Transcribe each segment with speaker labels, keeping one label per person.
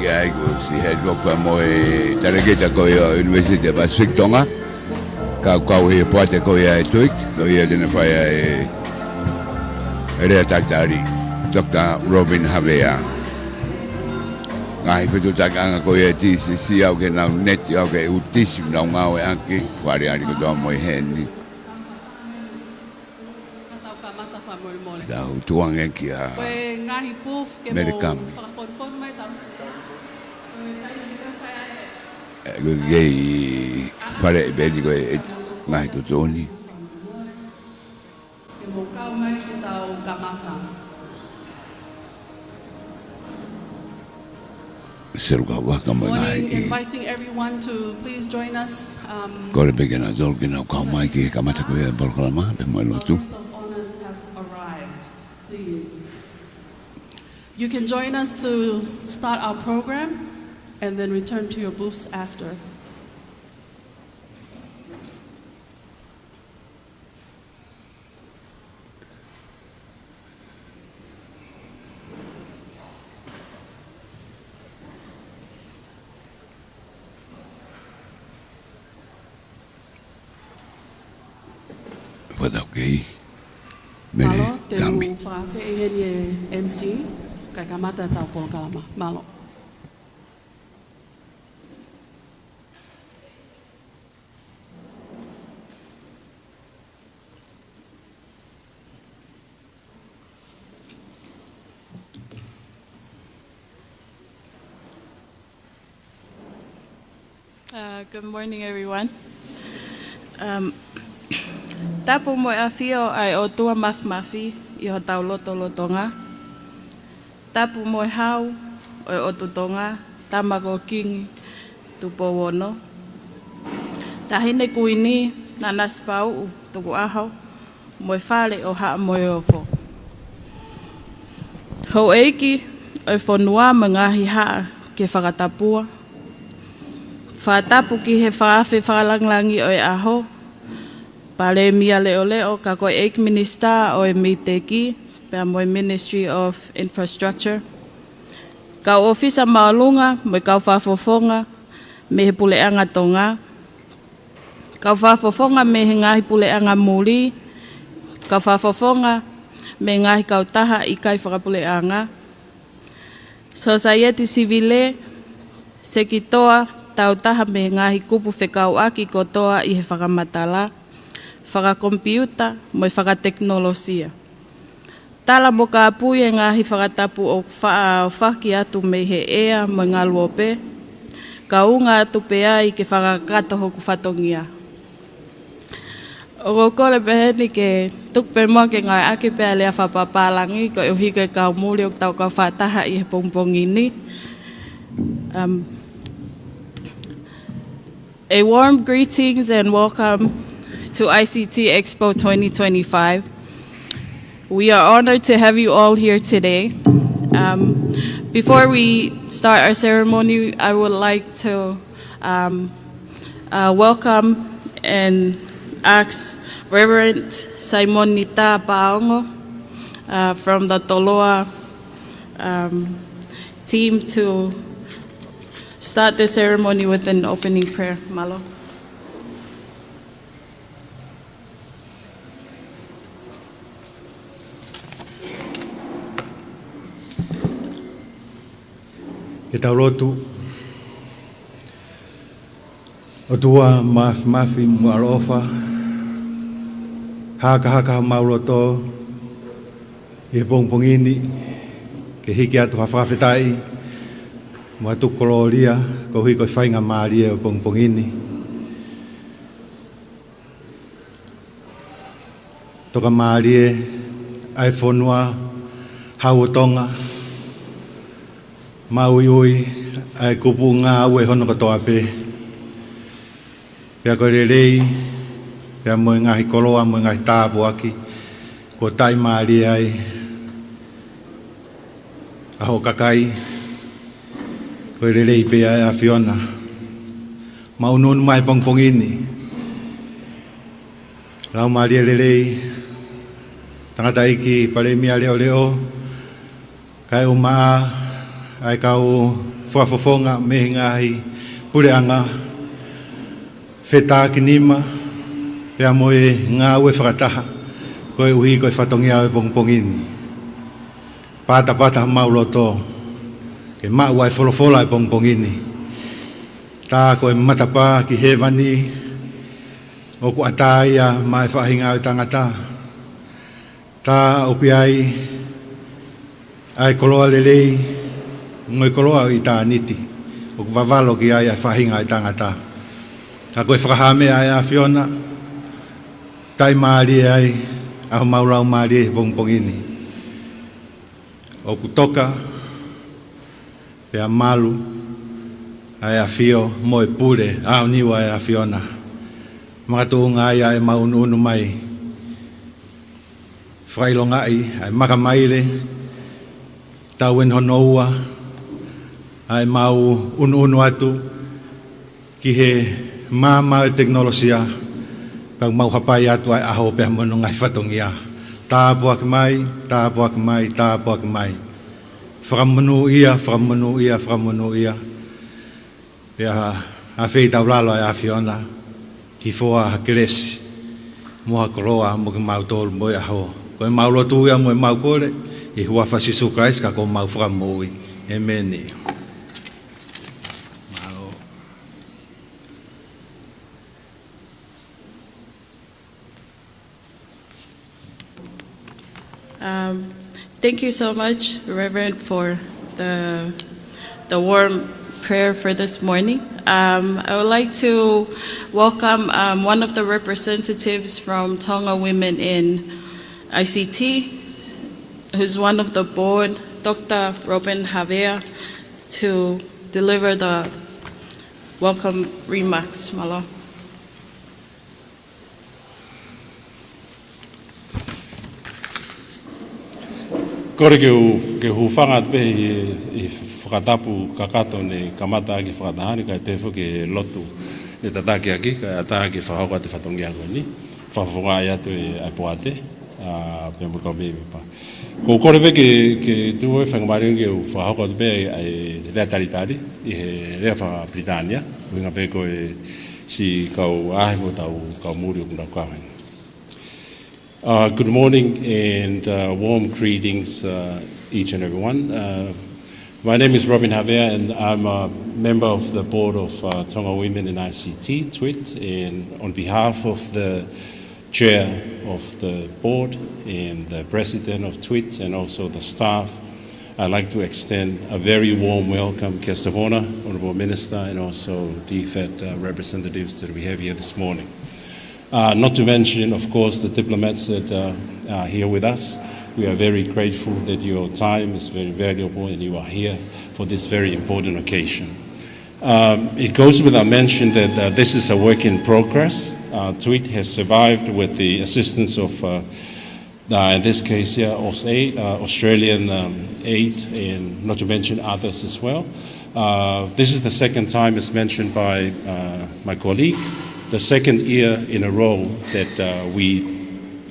Speaker 1: I go see head rock for my target go University of Pacific Tonga. Kau he poate ko ia tuik, ko ia identify area taktari, Dr. Robin Havea. Ngai ko tu takanga ko ia TCC au ke na net au ke utism na ngau aki, wari ari ko do mo hen. Dau tuang e kia. Medicam. Gay fare bene go ngai tu toni.
Speaker 2: Inviting everyone to please join us.
Speaker 1: Kore begina dolgina ka mai ki kamata ko e BroadCom de mo Latu.
Speaker 2: Honors have arrived. Please. You can join us to start our program and then return to your booths after. Malo, te whawhi e MC, kai kamata tau polo kalama. Malo.
Speaker 3: Good morning, everyone. Tapu mo afio ai o tua mafi I ho tau lotonga. Tapu mo hau o tutonga tamako kingi tupo wono. Tahine kuini na naspau tuku aho mo fale o ha mo ofo. Ho eiki o fonua mangahi ha ke whakatapua. Whatapu ki he whaafe whalanglangi o aho. Pale mia leo leo ka koe eik minister o miteki pa mo Ministry of Infrastructure. Ka ofisa maulunga mo ka whafofonga me he puleanga tonga. Ka whafofonga me he ngahi puleanga muri. Ka whafofonga me ngahi kautaha I kai whakapuleanga. Society civile sekitoa tautaha me ngahi kupu whekau aki kotoa I he whakamatala. Whakakompiuta mo whakateknolosia. Tala mo ka apuia ngahi whakatapu o whaki atu me he ea mo ngā luope. Ka unga atu pea I ke whakakatoho ku whatongia. O kore peheni ke tukpe mo ke ngai ake pea lea whapapalangi ko uhike ka umuri o tau ka whataha I he pongpongini. A warm greetings and welcome to ICT Expo 2025. We are honored to have you all here today. Before we start our ceremony, I would like to welcome and ask Reverend Simon Nita Paongo from the Toloa team to start the ceremony with an opening prayer. Malo.
Speaker 4: Ke tau lotu o tua mafi Nuku'alofa haka mauloto I pongpongini ke hiki atu hawhawhetai mo atu koloria ko hui ko whainga maaria o pongpongini toka maarie ai whonua hau o Tonga Maui ui ai kupu ngā ue hono katoa pe. Pea koe rei, pea moe ngahi koloa, moe ngahi tāpu aki. Ko tai maari ai. Aho kakai. Koe rei pea ai a Fiona. Maununu mai pongpongini. Rau maari rei. Tangata iki pale mia leo. Kai umaa. Ai kau whafofonga me ngahi pureanga whetā ki nima pia moe ngā ue whakataha koe uhi koe whatongia e pongpongini pata mauloto ke maua e wholofola e pongpongini tā koe matapa ki hewani o ku ataia mai whahinga o tangata tā opi ai koloa lelei ngoi koloa i tā niti o ku wawalo ki ai whahinga i tangata ka koe whakahame ai a Fiona tai maari ai aho maulau maari e pongpongini o ku toka pea malu ai a Fio mo e pure au niwa ai a Fiona makatuunga ai ai maunu mai whailonga ai makamaile tauen honoua ai mau unu atu ki he māma teknolosia pag mau hapai atu ai aho pea mono ngai whatongia tāpua ki mai whakamunu ia pea a whei tau lalo ai a Fiona ki foa hakeresi moha koroa mo ki mau tolu mo ia ho koe mau lotu ia mo e mau kore i hua whasisu Christ ka ko mau whakamui Amen.
Speaker 3: Thank you so much, Reverend, for the warm prayer for this morning. I would like to welcome one of the representatives from Tonga Women in ICT, who's one of the board, Dr. Robin Havea, to deliver the welcome remarks. Malo.
Speaker 5: Kore ke hu whangat pe I whakatapu kakato ne kamata ki whakatahani kai pefo ke lotu ne tataki aki kai ataha ki whahoka te whatongi ako ni whawhonga ai atu e apoate pe mukau bebi pa ko kore pe ke tuwe whangamari ke whahoka te pe ai rea taritari I he rea wha Britania winga pe ko e si kau ahimo kau muri ukuna kawen. Good morning and warm greetings, each and everyone. My name is Robin Havea, and I'm a member of the board of Tonga Women in ICT, TWIT, and on behalf of the chair of the board and the president of TWIT and also the staff, I'd like to extend a very warm welcome, guest of honor, Honourable Minister, and also DFAT representatives that we have here this morning. Not to mention, of course, the diplomats that are here with us. We are very grateful that your time is very valuable and you are here for this very important occasion. It goes without mention that this is a work in progress. TWIT has survived with the assistance of, in this case here, Australian aid, and not to mention others as well. This is the second time, as mentioned by my colleague, the second year in a row that we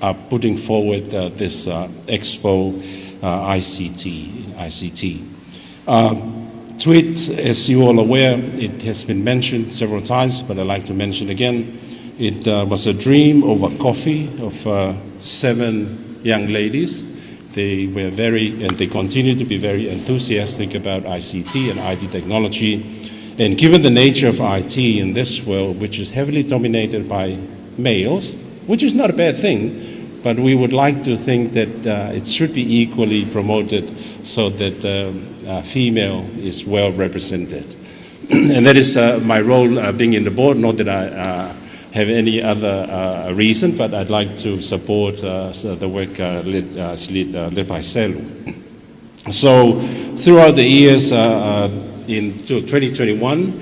Speaker 5: are putting forward this Expo ICT. TWIT, as you all aware, it has been mentioned several times, but I'd like to mention again, it was a dream over coffee of 7 young ladies. They were and they continue to be very enthusiastic about ICT and IT technology. And given the nature of IT in this world, which is heavily dominated by males, which is not a bad thing, but we would like to think that it should be equally promoted so that female is well represented. And that is my role being in the board, not that I have any other reason, but I'd like to support the work led by Selu. So throughout the years, in 2021,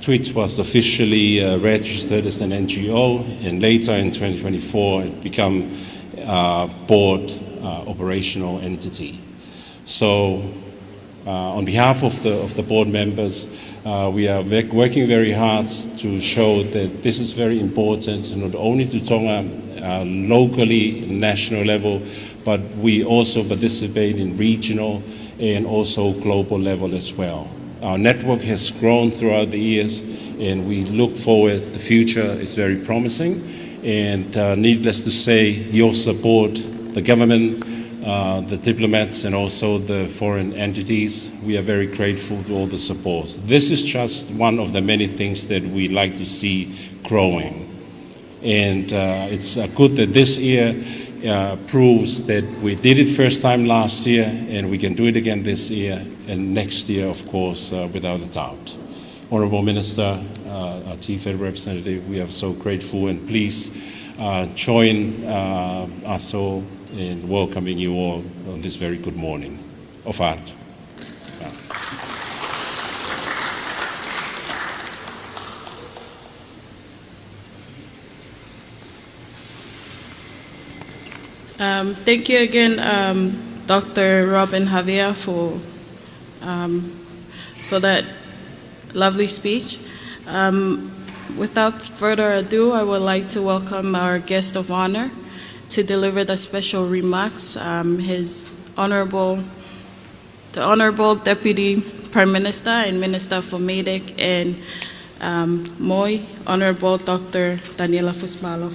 Speaker 5: TWIT was officially registered as an NGO, and later in 2024, it became a board operational entity. So on behalf of the board members, we are working very hard to show that this is very important, not only to Tonga locally, national level, but we also participate in regional and also global level as well. Our network has grown throughout the years, and we look forward. The future is very promising, and needless to say, your support, the government, the diplomats, and also the foreign entities, we are very grateful to all the support. This is just one of the many things that we like to see growing. And it's good that this year proves that we did it first time last year, and we can do it again this year, and next year, of course, without a doubt. Honourable Minister, our TFED representative, we are so grateful, and please join us all in welcoming you all on this very good morning of art.
Speaker 3: Thank you again, Dr. Robin Javier, for that lovely speech. Without further ado, I would like to welcome our guest of honor to deliver the special remarks, the Honorable Deputy Prime Minister and Minister for MEDIC and Moi, Honorable Dr. Daniela Fusmalo.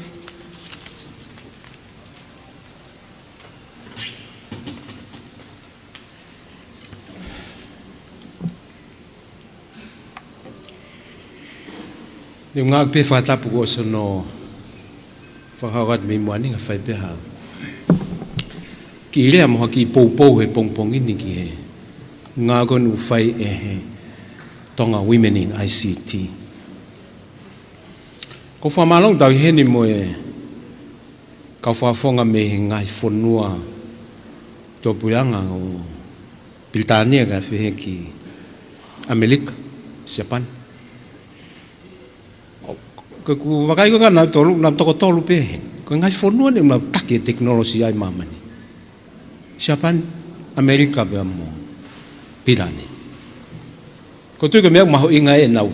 Speaker 6: Yung ngag pe fata pugo sono fahagat mi muani nga fai pe ha ki le mo ki po he pong pong ni ki he ngagon u fai he Tonga women in ICT ko fa malong dau he ni mo ka fa fonga me ngai fonua to pulanga o piltania ga fe ki Amerika Japan ku wakai ko kana tolu nam toko tolu pe ko ngai fonua ni nam take teknologi ai mama ni Japan Amerika be mo pilani ko tu ko me ma ho inga e nau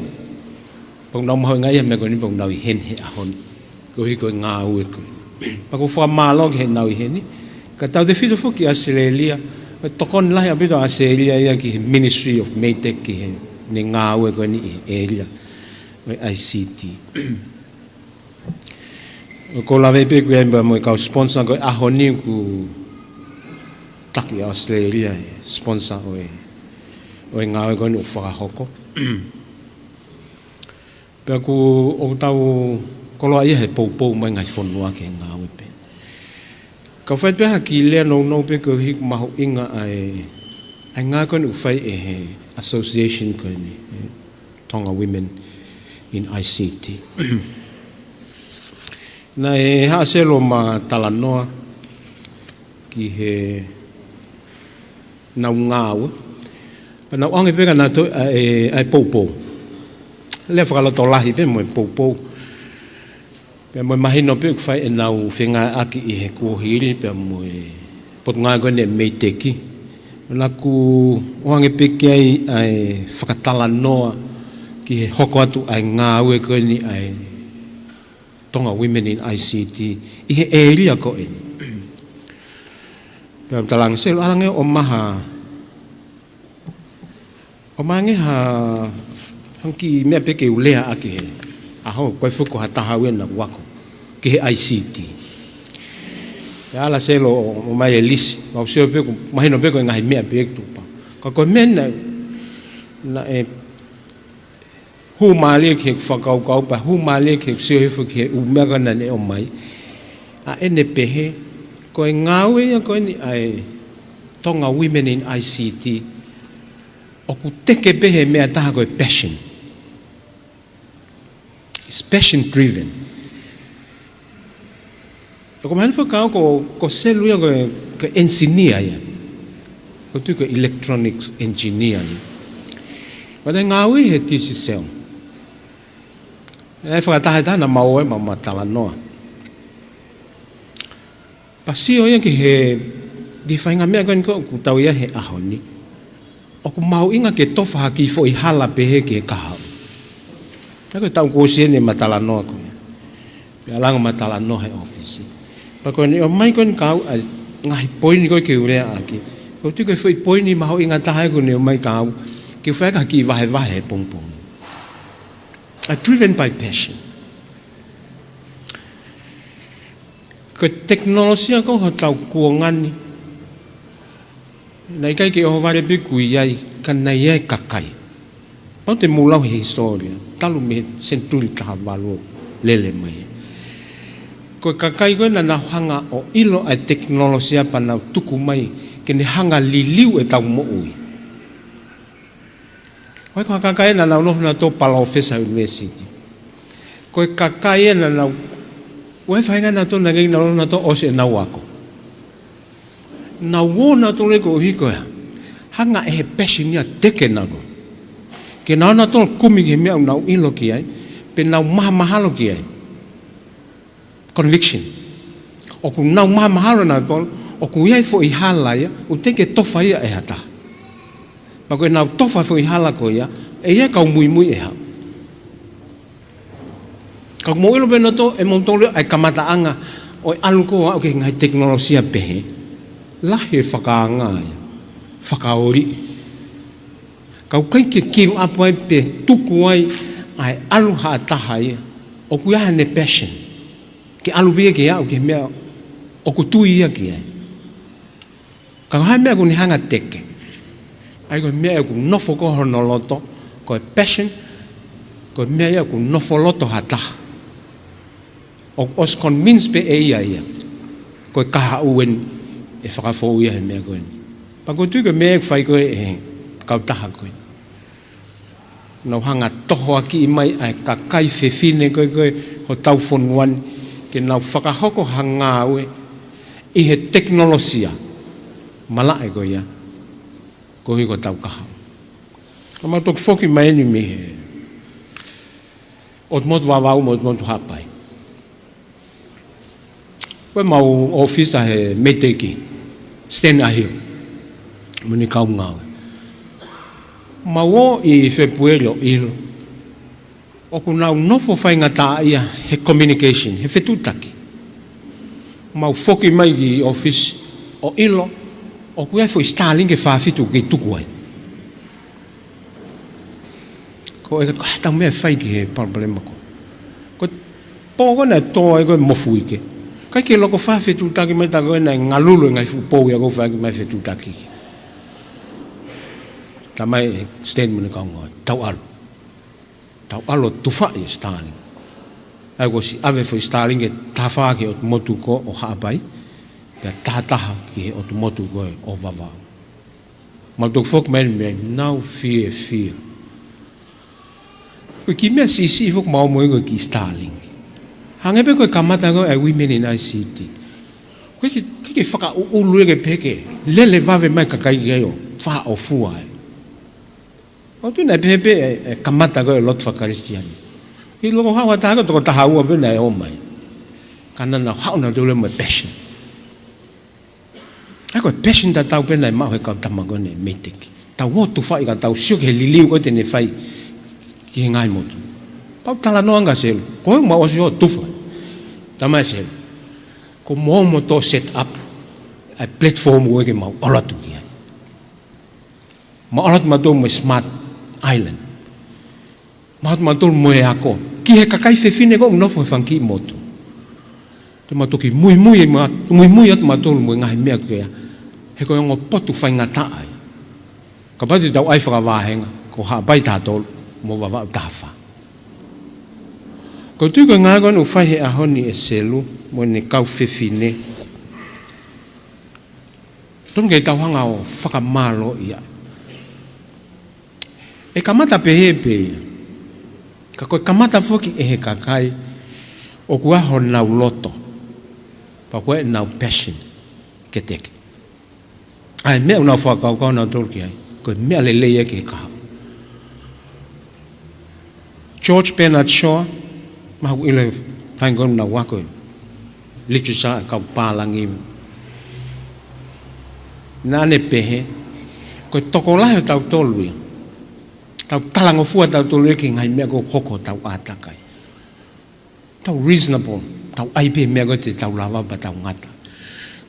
Speaker 6: pong nau ma ho ngai me ko ni pong nau hen he ahon ko hi ko nga u ko pa ko fa malo he nau he ni ka tau de fito fo ki Australia to kon la ya bito Australia ya ki Ministry of Medtech ki ni nga u ko ni area ICT. Ko la vepe ko emba mo ka sponsor ko ahoni ku taki Australia sponsor o nga ko ni fa hoko. Pe ku o tau ko lo ai he po mo ngai fonua ke nga wepe. Ka fa pe ha ki le no pe ko hi ma ho inga ai nga ko ni fai association ko ni Tonga women in ICT. Na ha selo ma talanoa ki he na ngau. Na wangi pe na to ai popo. Le fa lo to lahi pe mo popo. Pe mo mahino pe fai na u fenga aki he ko hiri pe mo pot nga go ne meiteki. Na ku wangi pe ki ai whakatalanoa ki he hoko atu ai ngā ue koe ni ai Tonga women in ICT i he area ko e pia talang selo alange o maha ha hanki mea peke ulea aki he aho koe fuko hataha wena wako ki he ICT ala selo o mai elisi wau seo peko mahino peko e ngahi mea peke tupa ka koe mena na hu mali ke fakau kau pa hu mali ke sio fu ke u mega na ne o mai a ene pehe ko ngau e ko ni ai Tonga women in ICT o ku teke pehe me ata ko passion, it's passion driven ko man fa ko selu ya ko engineer ya ko tu ko electronics engineer Wada ngau he tisi sel. E whakatahe na mau e mama tala noa. Pasio ia ki he di whainga mea kani ko ku tau ia he ahoni. O ku mau inga ke tofa haki fo i hala pehe ke kahau. Ako tau kusia ni matala noa ko. Pia langa matala noa he ofisi. Pako ni o mai kani kau ngahi poini ko ke urea aki. Ko tu ke foi poini ma ho inga tahe ko ne mai ka ke fa ka ki vai vai pong pong. Are driven by passion. Ko teknologia ko ho tau kuangan ni. Nai kai ke o vare pe kui ai kan nai e kakai. Pau te mulau he historia. Talu me senturi taha valo lele mai. Ko kakai ko na hanga o ilo ai teknologia pana tuku mai ke ne hanga liliu e tau mo ui. Ko kakai na no na to Palofesa University. Ko kakai na na we fainga na to ngai na to ose na wako. Na wo na to le ko hiko ya. Hanga e passion ya teke na no. Ke na to kumi ke me na ilo ki ai pe na mahalo ki ai. Conviction. O ku na mahalo na to o ku ia fo I hala ia o te ke tofa ia e hata. Ma ko na tofa fo I hala ko ia e ia ka mui e ha. Ka mo ilo beno to e mo tole ai kamata anga o alu ko o ke ngai teknologia pe la he whakaanga ia whakaori. Ka kai ke give up ai pe tuku ai ai alu ha taha ia o ku ia ne passion. Ke alu bia ke ia o ke mea o ku tui ia ki ai. Ka hai mea ku ni hanga teke. Ai ko mea ku nofo ko hono loto, ko passion, ko mea ia ku nofo loto hata. O os convince pe e ia ia. Ko kaha uen e whakafo ia he mea koe. Pa ko tui ko mea ku whai koe e kau taha koe. Nau hanga toho aki I mai ai kakai whewhine koe koe ho tau whonuan ke nau whakahoko hanga ue I he teknolosia. Malae ko ia ko hi ko tau kaha ka ma tok foki mai ni me ot mot wa mot hapai ko mau office he meteki sten ahi muni kau ngau mau I februario ilo o ku nau nofo fai ngata ia he communication he fetutaki mau foki mai ki office o ilo o ku foi Stalin ke fafitu ke tuku ai ko e ka ta me fai ke problema ko po ko na to ai ko mo fui ke ka ke lo ko fafitu ta ke me ta ko na ngalulu ngai fu po ya ko fa ke me fetu ta ki ta mai statement ka ngo tau alo tu fa Stalin ai ko si ave foi Stalin ke ta fa ke o motu ko o ha bai ka tataha ki o tu motu koe o vavau. Ma tuk fok men now fear. Koe ki mea sisi fok Moimoi koe ki Stalin. Hangepe koe kamata koe ai women in ICT. Koe ki whaka ulu ke peke lele vave mai kakai keo wha o fua ai. O tu nai pepe kamata koe lot whakaristiani. I loko hawa taha toko taha ua pena e o mai. Kana na hao na tole mai passion. Ako passion ta tau pena e mau he kau tamago ne meteki. Tau ho tu whai ka tau siok he liliu koe tene whai ki he ngai motu. Pau tala noanga selu. Koe ma osi ho tu whai. Tamai selu. Ko mo to set up a platform koe ke mau olatu ki ai. Ma olatu ma tō mo smart island. Ma tō mo e ako. Ki he kakai whewhine ko unofo he whanki motu. Te ma toki mui atu ma tō mo ngahi mea kea. He koe ngo potu whai ngata ai. Ka pati tau ai whakawāhenga, ko haa bai tātolu, mo wawau tāwha. Ko tui koe ngā koe nu whai he ahoni e selu, mo ne kau whewhine. Tonu kei tau hanga o whakamalo ia. E kamata pehe pehe. Ka koe kamata whoki e he kakai, o kua ho nau loto. Pa koe nau passion, ke teke. Ai mea unau whakau kau nau tolu ki ai. Koe mea leleia ke kaha. George Bernard Shaw, mahu ile whaingon na wako. Literature kau pālangi. Nāne pehe, koe toko lahi tau tolu ia. Tau talangofua tau tolu ia ki ngai mea ko hoko tau ātakai. Tau reasonable, tau aipe mea koe te tau lawa pa tau ngata.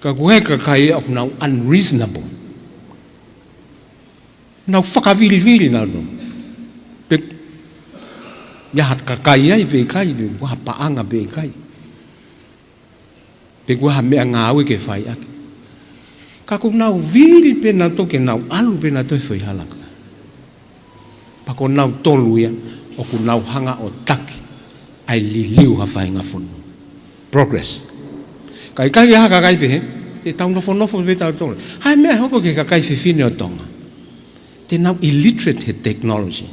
Speaker 6: Ka koe ka kai of now unreasonable. Nau whakawiri nau no. Pe yahat kakai ai pe kai, pe waha paanga pe kai. Pe waha mea ngāwe ke whai ake. Kako nau viri pe nau toke nau alu pe nau toi whai halaka. Pako nau tolu ia, o ku nau hanga o taki, ai li liu ha whai ngafunu. Progress. Kai haka kai pe he, te tau nofo pe tau tolu. Hai mea hoko ke kakai whiwhine o Tonga. Te nau illiterate he technology.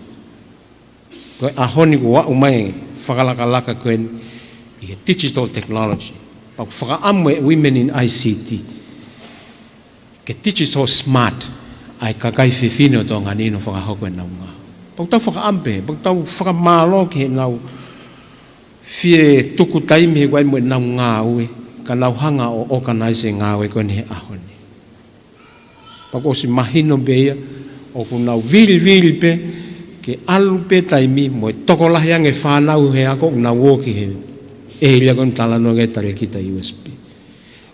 Speaker 6: Koe ahoni ko wa umai whakalaka koen i he digital technology. Pau whakaamu e women in ICT. Ke digital smart ai kakai whiwhine o Tonga nino whakahoko e nau ngā. Pau tau whakaampe, pau tau whakamālo ke he nau fie tuku taimi he koe mo e nau ngā ue. Ka nau hanga o organize ngā ue koe ni he ahoni. Pau ko si mahino beia, o ku nau vili pe, ke alu pe taimi, mo e tokolahi ange whanau he ako, nau woki he ehilia kon talano ngai tare kita USB.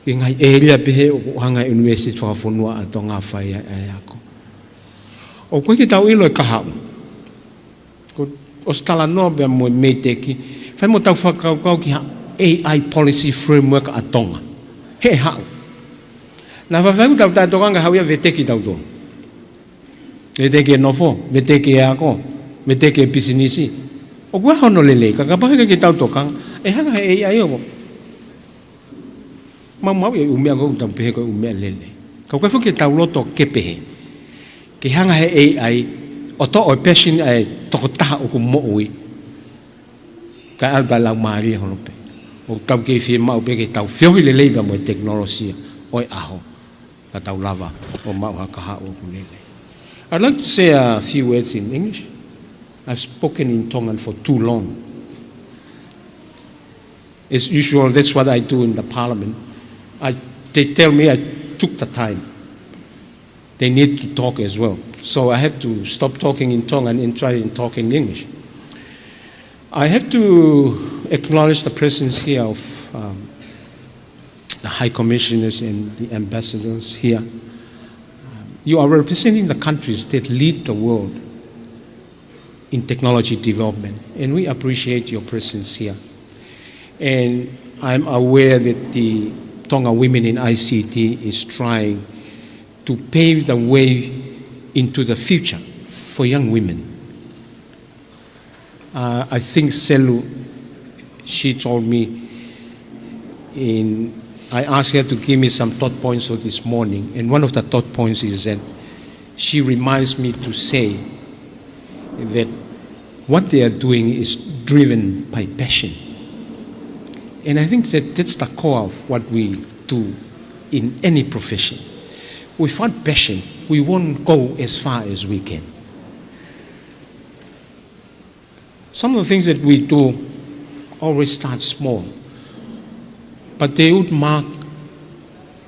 Speaker 6: Ke ngai ehilia pe he, o hanga university whakafonua a tonga whai a ako. O koe ki tau ilo e kahau. O talano pe mo e meiteki, whai mo tau whakaukau ki ha AI policy framework a Tonga. He hau. Na whawhau tau tai tokanga hau ia veteki tau tō. Veteki e nofo, veteki e ako, veteki e pisinisi. O kua hono lele, kakapahe ki tau tokanga, e hanga he AI o. Mau e umea kou tau pehe koe umea lele. Kau kai whuki tau loto kepehe. Ki hanga he AI, o to o passion e toko taha o ku mo'ui. Kai alba lau maari hono pe. O tau kei fie mau pe ke tau whiohi le leiba mo e teknolosia o e aho. Ka tau lava o mau hakaha o ku lele. I'd like to say a few words in English. I've spoken in Tongan for too long. As usual, that's what I do in the parliament. They tell me I took the time. They need to talk as well. So I have to stop talking in Tongan and try and talk in English. I have to acknowledge the presence here of the High Commissioners and the ambassadors here. You are representing the countries that lead the world in technology development, and we appreciate your presence here. And I'm aware that the Tonga Women in ICT is trying to pave the way into the future for young women. I think Selu, she told me, I asked her to give me some thought points for this morning, and one of the thought points is that she reminds me to say that what they are doing is driven by passion. And I think that that's the core of what we do in any profession. Without passion, we won't go as far as we can. Some of the things that we do always start small, but they would mark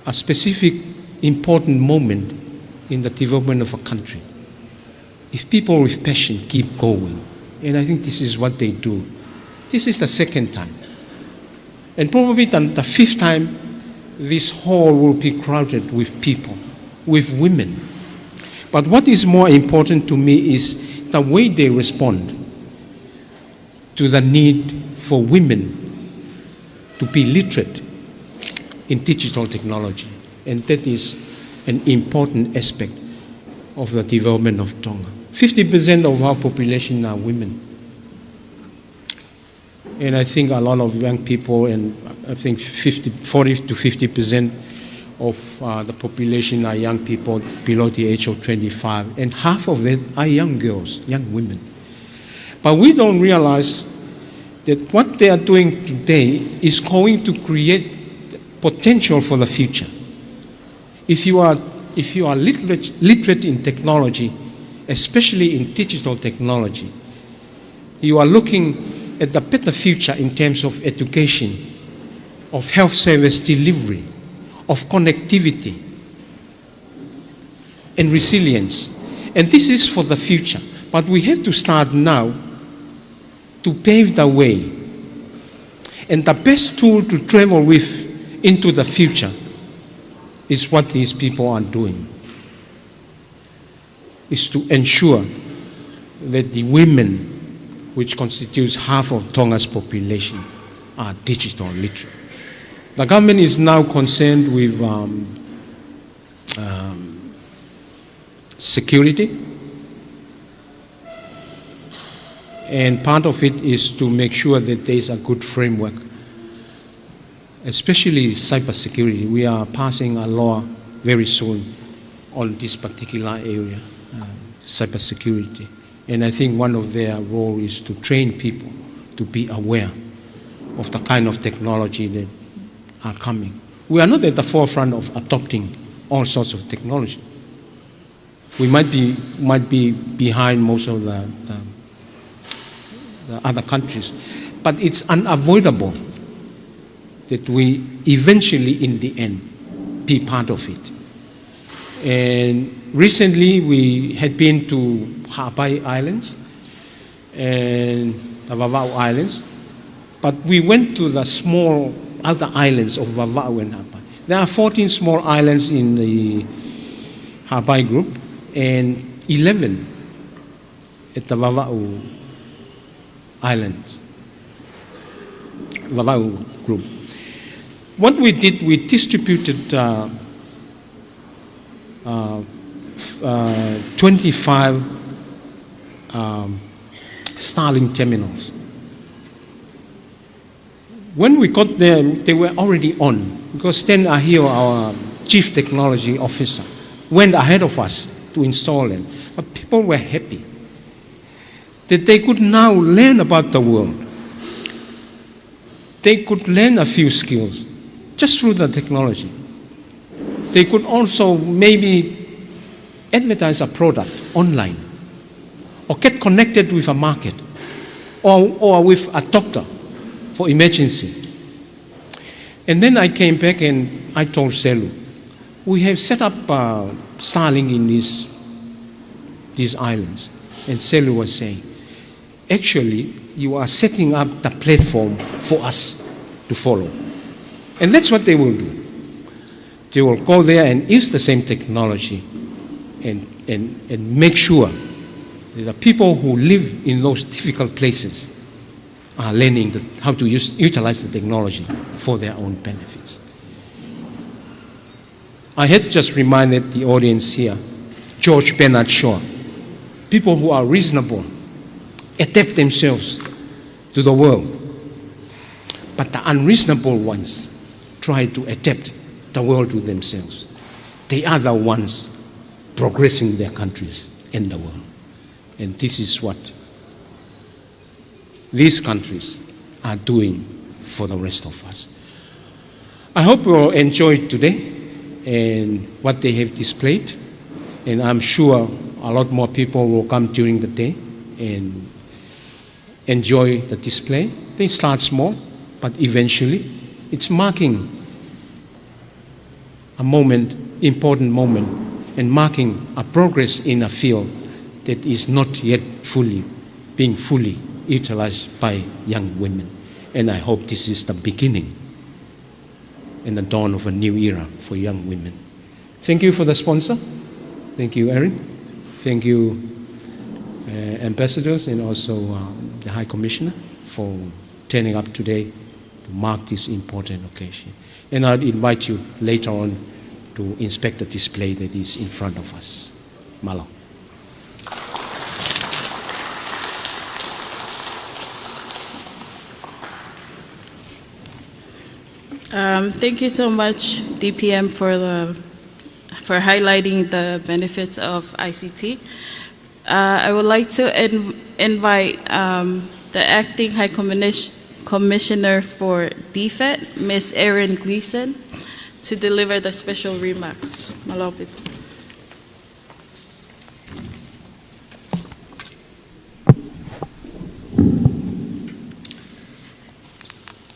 Speaker 6: a specific important moment in the development of a country. If people with passion keep going, and I think this is what they do. This is the second time. And probably the fifth time, this hall will be crowded with people, with women. But what is more important to me is the way they respond to the need for women to be literate in digital technology. And that is an important aspect of the development of Tonga. 50% of our population are women. And I think a lot of young people, and I think 40 to 50% of the population are young people below the age of 25. And half of them are young girls, young women. But we don't realize that what they are doing today is going to create potential for the future. If you are literate in technology, especially in digital technology, you are looking at the better future in terms of education, of health service delivery, of connectivity, and resilience. And this is for the future. But we have to start now to pave the way. And the best tool to travel with into the future is what these people are doing. is to ensure that the women, which constitutes half of Tonga's population, are digital literate. The government is now concerned with security, and part of it is to make sure that there is a good framework, especially cybersecurity. We are passing a law very soon on this particular area, cybersecurity. And I think one of their roles is to train people to be aware of the kind of technology that are coming. We are not at the forefront of adopting all sorts of technology. We might be behind most of the other countries, but it's unavoidable that we eventually, in the end, be part of it. And recently, we had been to Hawaii Islands and the Vava'u Islands, but we went to the small other islands of Vava'u and Hawaii. There are 14 small islands in the Hawaii group and 11 at the Vava'u Islands, Vava'u group. What we did, we distributed 25 Starlink terminals. When we got there, they were already on, because Stan Ahio, our chief technology officer, went ahead of us to install them. But people were happy that they could now learn about the world. They could learn a few skills just through the technology. They could also maybe advertise a product online, or get connected with a market, or with a doctor for emergency. And then I came back and I told Selu, we have set up Starlink in these islands. And Selu was saying, actually, you are setting up the platform for us to follow. And that's what they will do. They will go there and use the same technology and make sure that the people who live in those difficult places are learning how to utilize the technology for their own benefits. I had just reminded the audience here, George Bernard Shaw, people who are reasonable adapt themselves to the world, but the unreasonable ones try to adapt the world to themselves. They are the ones progressing their countries and the world. And this is what these countries are doing for the rest of us. I hope you will enjoy today and what they have displayed. And I'm sure a lot more people will come during the day and enjoy the display. They start small, but eventually it's marking a moment, important moment, and marking a progress in a field that is not yet being fully utilized by young women. And I hope this is the beginning and the dawn of a new era for young women. Thank you for the sponsor. Thank you, Erin. Thank you, ambassadors, and also the High Commissioner for turning up today to mark this important occasion. And I'd invite you later on to inspect the display that is in front of us. Malo.
Speaker 3: Thank you so much, DPM, for highlighting the benefits of ICT. I would like to invite the Acting High Commissioner for DFET, Ms. Erin Gleason, to deliver the special remarks. Malapit.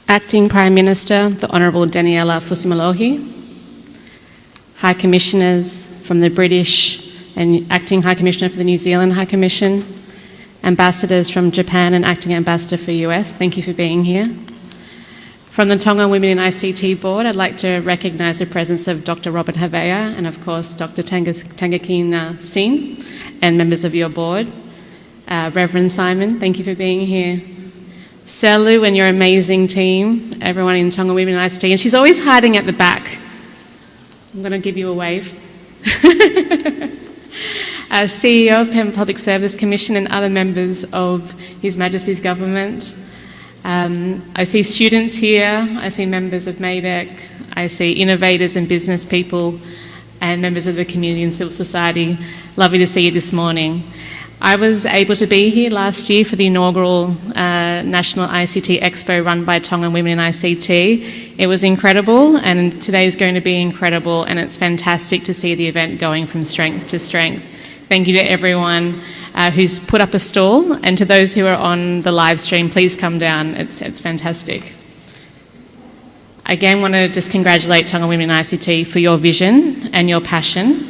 Speaker 7: Acting Prime Minister, the Honourable Daniela Fusimalohi, High Commissioners from the British and Acting High Commissioner for the New Zealand High Commission, Ambassadors from Japan and Acting Ambassador for US, thank you for being here. From the Tonga Women in ICT Board, I'd like to recognise the presence of Dr. Robert Havea and, of course, Dr. Tangakin Steen and members of your board. Reverend Simon, thank you for being here. Selu and your amazing team, everyone in Tonga Women in ICT. And she's always hiding at the back. I'm going to give you a wave. CEO of Penn Public Service Commission and other members of His Majesty's Government. I see students here, I see members of MADEC, I see innovators and business people and members of the community and civil society. Lovely to see you this morning. I was able to be here last year for the inaugural National ICT Expo run by Tonga Women in ICT. It was incredible, and today is going to be incredible, and it's fantastic to see the event going from strength to strength. Thank you to everyone who's put up a stall, and to those who are on the live stream, please come down. It's fantastic. Again, want to just congratulate Tonga Women in ICT for your vision and your passion.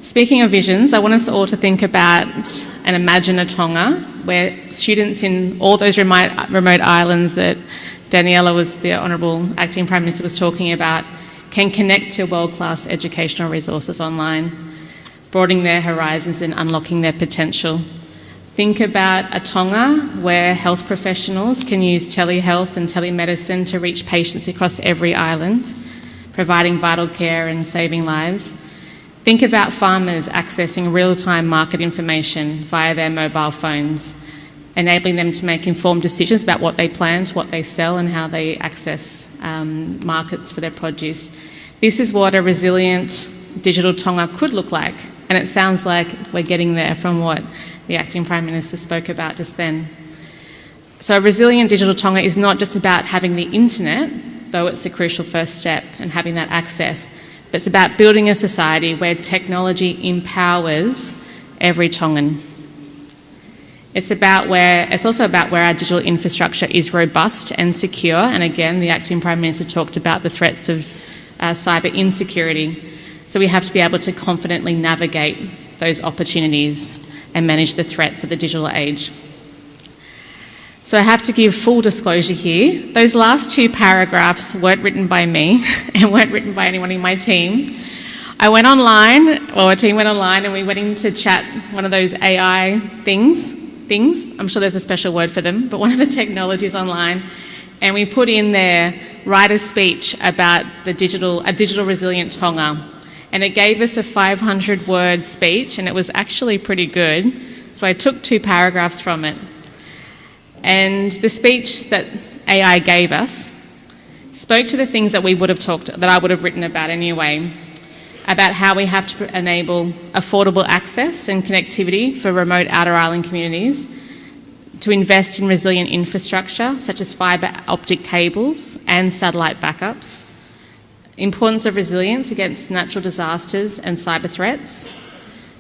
Speaker 7: Speaking of visions, I want us all to think about and imagine a Tonga where students in all those remote islands that the Honourable Acting Prime Minister was talking about, can connect to world-class educational resources online, broadening their horizons and unlocking their potential. Think about a Tonga where health professionals can use telehealth and telemedicine to reach patients across every island, providing vital care and saving lives. Think about farmers accessing real-time market information via their mobile phones, enabling them to make informed decisions about what they plant, what they sell, and how they access markets for their produce. This is what a resilient digital Tonga could look like, and it sounds like we're getting there from what the Acting Prime Minister spoke about just then. So a resilient digital Tonga is not just about having the internet, though it's a crucial first step, and having that access. But it's about building a society where technology empowers every Tongan. It's also about where our digital infrastructure is robust and secure. And again, the Acting Prime Minister talked about the threats of cyber insecurity. So we have to be able to confidently navigate those opportunities and manage the threats of the digital age. So I have to give full disclosure here. Those last two paragraphs weren't written by me and weren't written by anyone in my team. I went online, or a team went online, and we went in to chat one of those AI things. I'm sure there's a special word for them, but one of the technologies online. And we put in there, write a speech about a digital resilient Tonga. And it gave us a 500-word speech, and it was actually pretty good. So I took 2 paragraphs from it. And the speech that AI gave us spoke to the things that I would have written about anyway, about how we have to enable affordable access and connectivity for remote outer island communities, to invest in resilient infrastructure such as fibre optic cables and satellite backups, importance of resilience against natural disasters and cyber threats,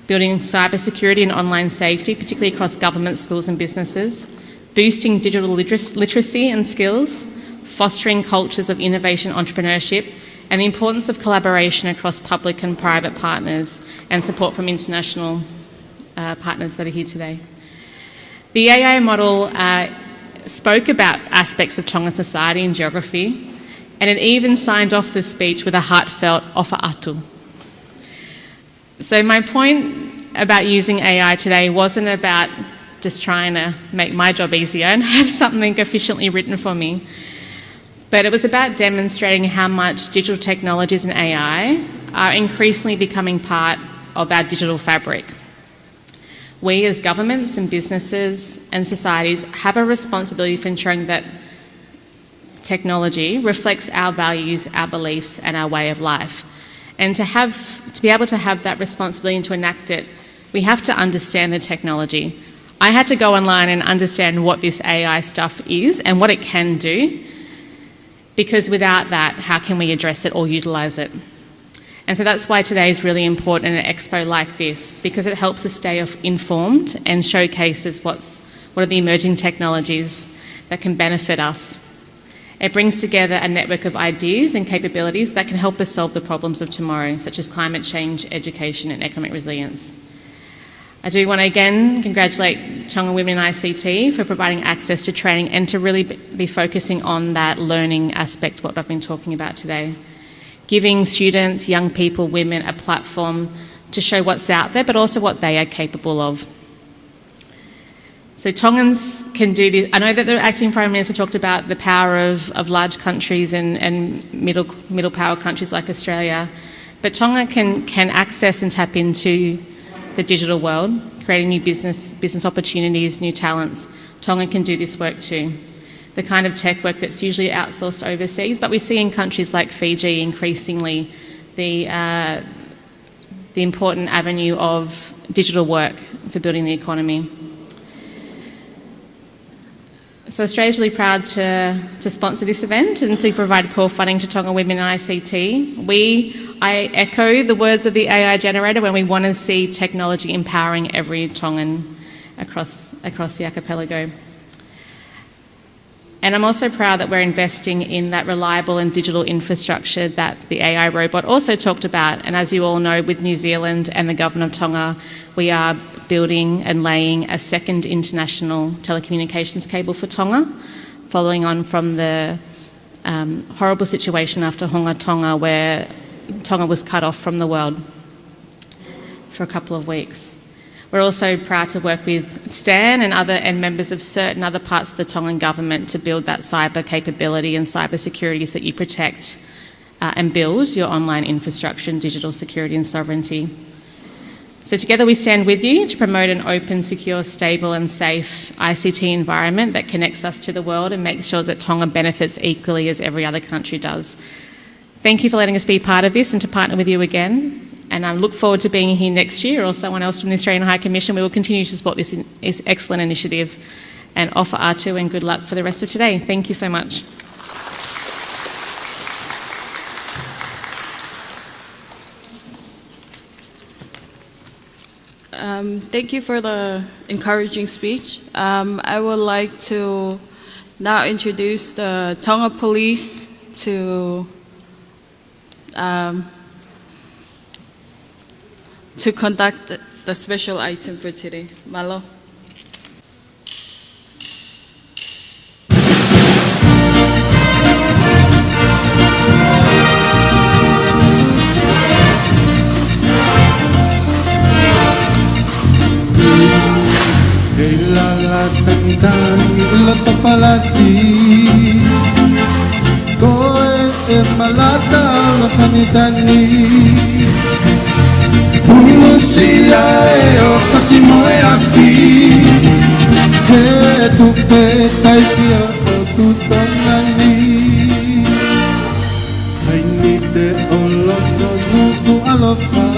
Speaker 7: building cyber security and online safety, particularly across government, schools and businesses, boosting digital literacy and skills, fostering cultures of innovation entrepreneurship, and the importance of collaboration across public and private partners and support from international partners that are here today. The AI model spoke about aspects of Tongan society and geography, and it even signed off the speech with a heartfelt ofa atu. So my point about using AI today wasn't about just trying to make my job easier and have something efficiently written for me. But it was about demonstrating how much digital technologies and AI are increasingly becoming part of our digital fabric. We as governments and businesses and societies have a responsibility for ensuring that technology reflects our values, our beliefs and our way of life. And to be able to have that responsibility and to enact it, we have to understand the technology. I had to go online and understand what this AI stuff is and what it can do, because without that, how can we address it or utilise it? And so that's why today is really important in an expo like this, because it helps us stay informed and showcases what are the emerging technologies that can benefit us. It brings together a network of ideas and capabilities that can help us solve the problems of tomorrow, such as climate change, education and economic resilience. I do want to again congratulate Tonga Women in ICT for providing access to training and to really be focusing on that learning aspect, what I've been talking about today. Giving students, young people, women a platform to show what's out there, but also what they are capable of. So Tongans can do this. I know that the Acting Prime Minister talked about the power of large countries and middle power countries like Australia, but Tonga can access and tap into the digital world, creating new business opportunities, new talents. Tonga can do this work too. The kind of tech work that's usually outsourced overseas, but we see in countries like Fiji increasingly the important avenue of digital work for building the economy. So Australia's really proud to sponsor this event and to provide core funding to Tonga Women in ICT. I echo the words of the AI generator when we want to see technology empowering every Tongan across the archipelago. And I'm also proud that we're investing in that reliable and digital infrastructure that the AI robot also talked about. And as you all know, with New Zealand and the Government of Tonga, we are building and laying a second international telecommunications cable for Tonga, following on from the horrible situation after Honga Tonga, where Tonga was cut off from the world for a couple of weeks. We're also proud to work with Stan and members of certain other parts of the Tongan government to build that cyber capability and cyber security so that you protect and build your online infrastructure and digital security and sovereignty. So together we stand with you to promote an open, secure, stable and safe ICT environment that connects us to the world and makes sure that Tonga benefits equally as every other country does. Thank you for letting us be part of this and to partner with you again. And I look forward to being here next year, or someone else from the Australian High Commission. We will continue to support this excellent initiative and offer Atu and good luck for the rest of today. Thank you so much.
Speaker 3: Thank you for the encouraging speech. I would like to now introduce the Tonga Police to conduct the special item for today. Malo.
Speaker 4: Tangitani loto palasi koe e malata lo tanitani Pumusia e o kasimoe api Ke tupe taifia o tutongani Hainite o loto Nuku'alofa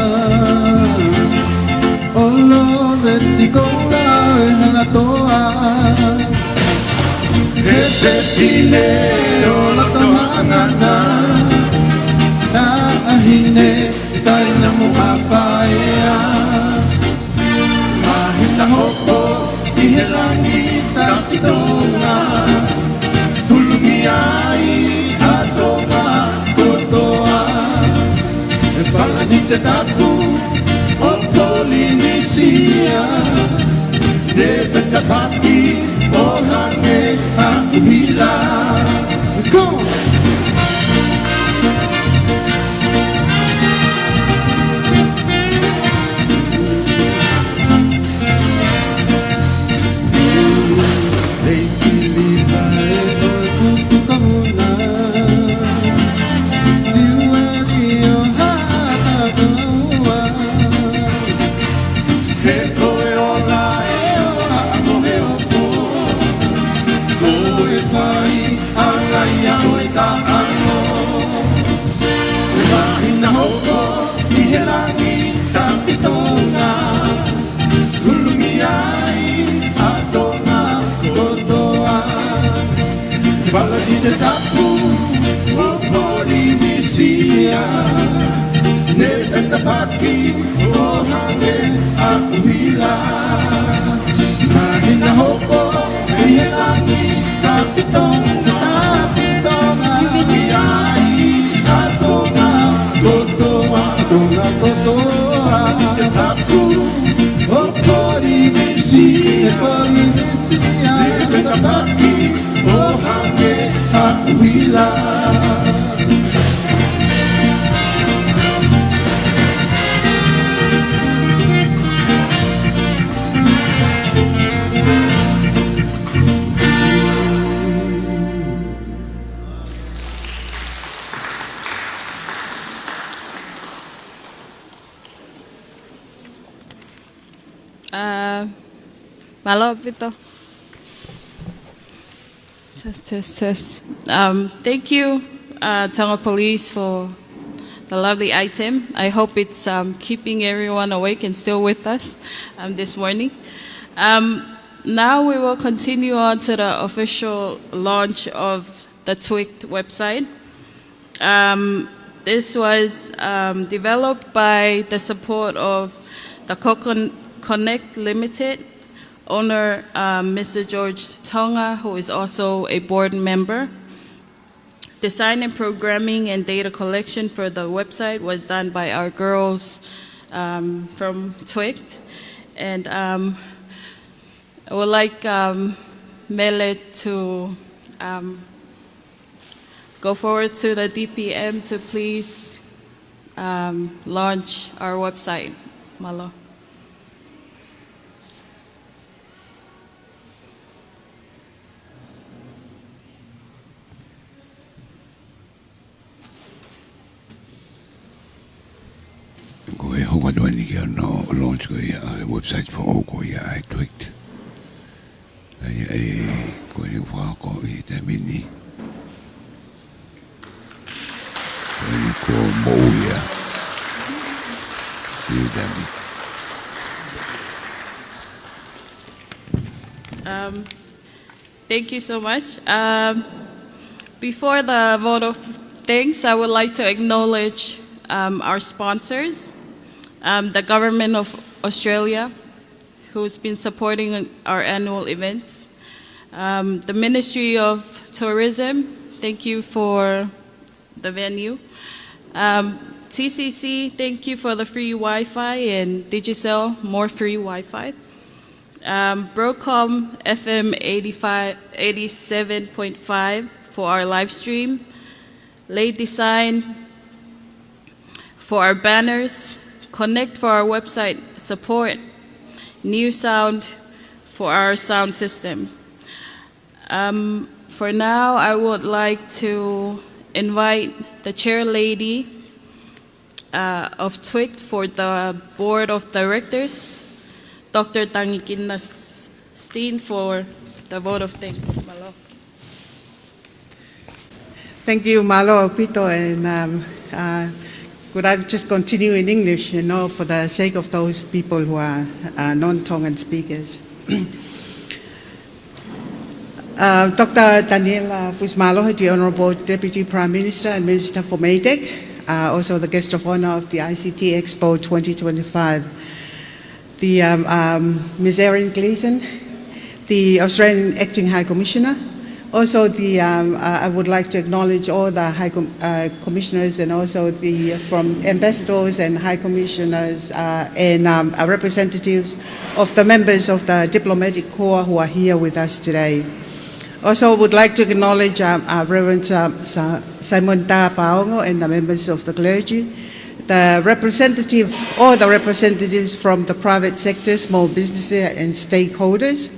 Speaker 4: Olo vertigola e halatoa Hete tine o loto maangana Na ahine taina mo apaya Mahita hoko ihelangi takitonga Tulungiai atonga kotoa E palanite taku o Polinisia De Tongatapu o hange akuhila Go! Tongatapu o Polinisia Ne Tongatapu o hange akuhila Mahina hoko ihelangi tapitonga Iai atonga kotoa Tongatapu o
Speaker 3: Malo Vito. Test. Thank you, Tonga Police, for the lovely item. I hope it's keeping everyone awake and still with us this morning. Now we will continue on to the official launch of the Tweaked website. This was developed by the support of the Connect Limited owner, Mr. George Tonga, who is also a board member. Design and programming and data collection for the website was done by our girls from Tweaked. And I would like Mele to go forward to the DPM to please launch our website. Malo.
Speaker 1: Ko e honga doani ki ano launch ko ia website for o ko ia I tweaked. Ai ko e wha ko I te mini. Ko mo ia. I dami.
Speaker 3: Thank you so much. Before the vote of thanks, I would like to acknowledge our sponsors, the Government of Australia, who's been supporting our annual events, the Ministry of Tourism, thank you for the venue, TCC, thank you for the free Wi-Fi, and Digicel, more free Wi-Fi. BroadCom FM 87.5 for our live stream, Late Design for our banners, Connect for our website support, New Sound for our sound system. For now, I would like to invite the chair lady of Tweaked for the board of directors, Dr. Tangikina Steen, for the vote of thanks. Malo.
Speaker 8: Thank you, Malo, Pito, and could I just continue in English, for the sake of those people who are non-Tongan speakers. Dr. Daniela Fusmalo, the Honorable Deputy Prime Minister and Minister for MEDEC, also the guest of honor of the ICT Expo 2025. The Ms. Erin Gleeson, the Australian Acting High Commissioner. Also, I would like to acknowledge all the High Commissioners and also from ambassadors and High Commissioners and representatives of the members of the diplomatic corps who are here with us today. Also, would like to acknowledge Reverend Simon Ta Paongo and the members of the clergy, all the representatives from the private sector, small businesses and stakeholders,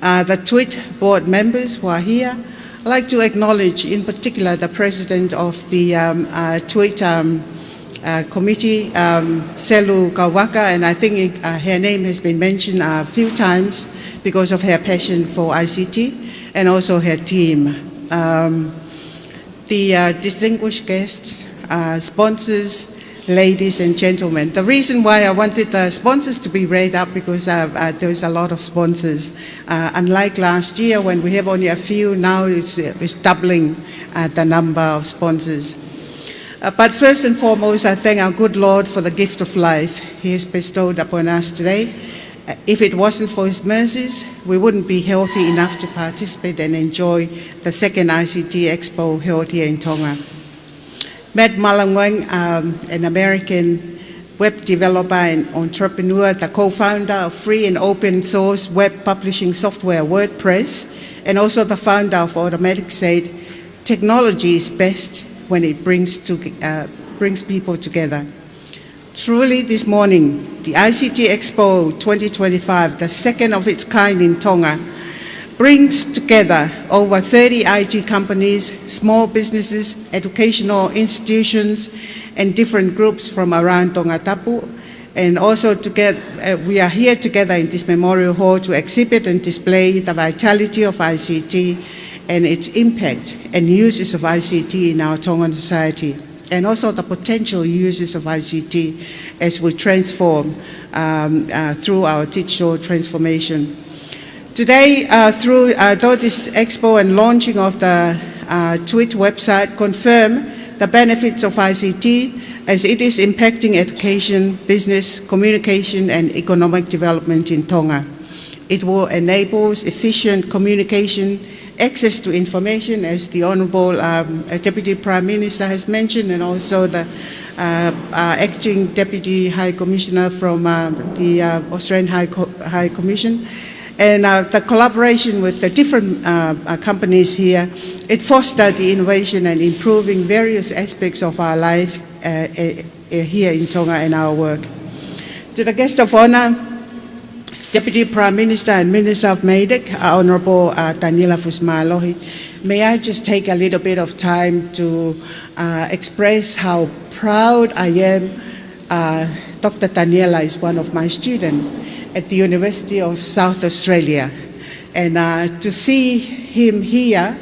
Speaker 8: the TWIT board members who are here. I'd like to acknowledge in particular the president of the TWIT committee, Selu Kawaka, and I think her name has been mentioned a few times because of her passion for ICT and also her team. The distinguished guests, sponsors, ladies and gentlemen. The reason why I wanted the sponsors to be read up because there's a lot of sponsors. Unlike last year when we have only a few, now it's doubling the number of sponsors. But first and foremost, I thank our good Lord for the gift of life He has bestowed upon us today. If it wasn't for His mercies, we wouldn't be healthy enough to participate and enjoy the second ICT Expo held here in Tonga. Matt Malangwang, an American web developer and entrepreneur, the co-founder of free and open source web publishing software WordPress, and also the founder of Automatic said, technology is best when it brings people together. Truly this morning, the ICT Expo 2025, the second of its kind in Tonga, brings together over 30 IT companies, small businesses, educational institutions, and different groups from around Tongatapu. And also we are here together in this memorial hall to exhibit and display the vitality of ICT and its impact and uses of ICT in our Tongan society, and also the potential uses of ICT as we transform through our digital transformation. Today, though this expo and launching of the TWIT website confirm the benefits of ICT as it is impacting education, business, communication, and economic development in Tonga. It will enable efficient communication, access to information, as the Honourable Deputy Prime Minister has mentioned, and also the Acting Deputy High Commissioner from the Australian High Commission, and the collaboration with the different companies here. It fosters the innovation and improving various aspects of our life here in Tonga and our work. To the guest of honour, Deputy Prime Minister and Minister of MEDIC, Honourable Daniela Fusmalohi, may I just take a little bit of time to express how proud I am. Dr. Daniela is one of my students at the University of South Australia, and to see him here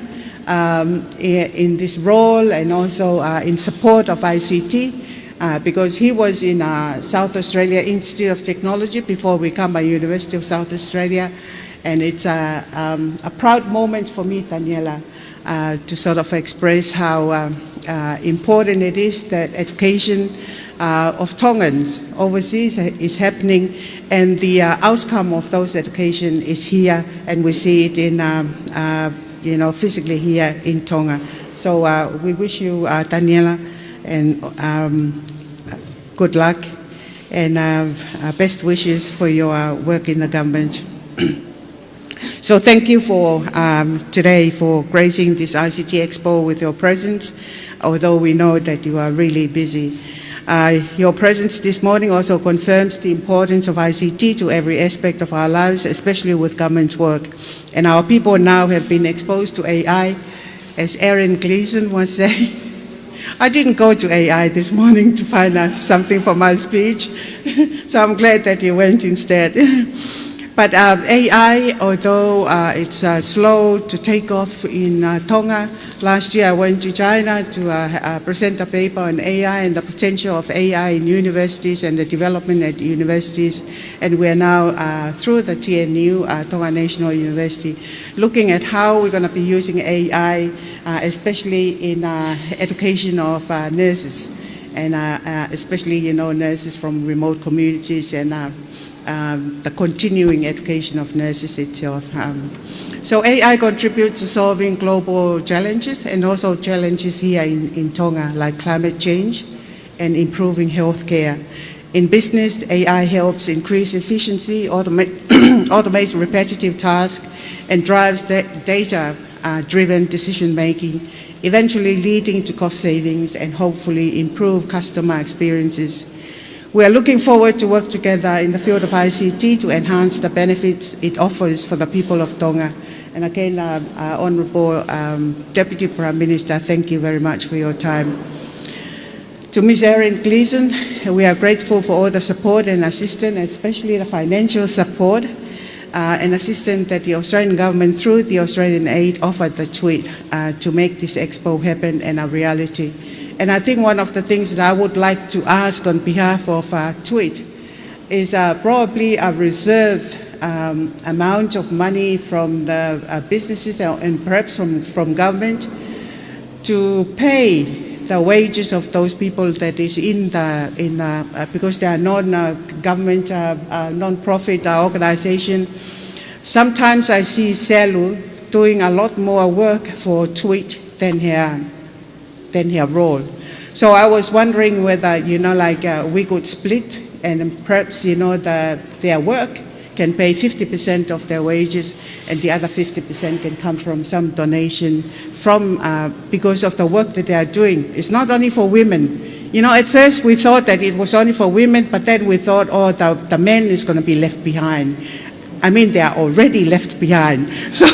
Speaker 8: in this role and also in support of ICT, because he was in South Australia Institute of Technology before we come by University of South Australia, and it's a proud moment for me, Daniela, to sort of express how important it is that education of Tongans overseas is happening, and the outcome of those education is here, and we see it in physically here in Tonga. So we wish you, Daniela, and good luck, and best wishes for your work in the government. So thank you for today for gracing this ICT Expo with your presence, although we know that you are really busy. Your presence this morning also confirms the importance of ICT to every aspect of our lives, especially with government work. And our people now have been exposed to AI, as Aaron Gleason once said. I didn't go to AI this morning to find out something for my speech, so I'm glad that you went instead. But AI, although it's slow to take off in Tonga, last year I went to China to present a paper on AI and the potential of AI in universities and the development at universities. And we are now, through the TNU, Tonga National University, looking at how we're going to be using AI, especially in education of nurses, and especially, nurses from remote communities, and the continuing education of nurses itself. So AI contributes to solving global challenges and also challenges here in Tonga, like climate change and improving healthcare. In business, AI helps increase efficiency, automates repetitive tasks, and drives data-driven decision-making, eventually leading to cost savings and hopefully improve customer experiences. We are looking forward to work together in the field of ICT to enhance the benefits it offers for the people of Tonga. And again, Honourable Deputy Prime Minister, thank you very much for your time. To Ms. Erin Gleason, we are grateful for all the support and assistance, especially the financial support and assistance that the Australian government, through the Australian aid, offered the TWIT to make this expo happen and a reality. And I think one of the things that I would like to ask on behalf of TWIT is probably a reserve amount of money from the businesses and perhaps from government to pay the wages of those people that is because they are non-government, non-profit organization. Sometimes I see Salu doing a lot more work for TWIT than her role. So I was wondering whether, we could split and perhaps, their work can pay 50% of their wages and the other 50% can come from some donation because of the work that they are doing. It's not only for women. At first we thought that it was only for women, but then we thought, the men is going to be left behind. I mean, they are already left behind. So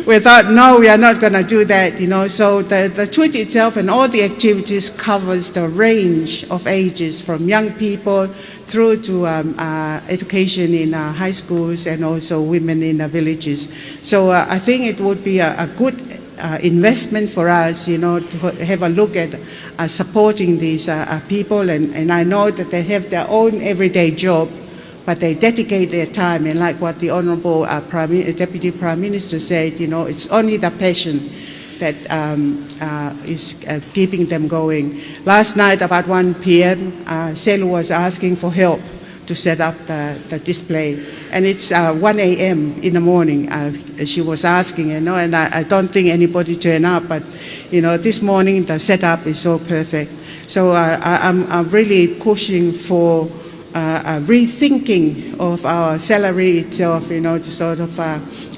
Speaker 8: we thought, no, we are not going to do that, So the tweet itself and all the activities covers the range of ages from young people through to education in high schools and also women in the villages. So I think it would be a good investment for us, to have a look at supporting these people. And I know that they have their own everyday job, but they dedicate their time, and like what the Honourable Deputy Prime Minister said, it's only the passion that is keeping them going. Last night about 1 p.m., Selu was asking for help to set up the display, and it's 1 a.m. in the morning. She was asking, and I don't think anybody turned up, but this morning the setup is so perfect. So I'm really pushing for a rethinking of our salary itself, to sort of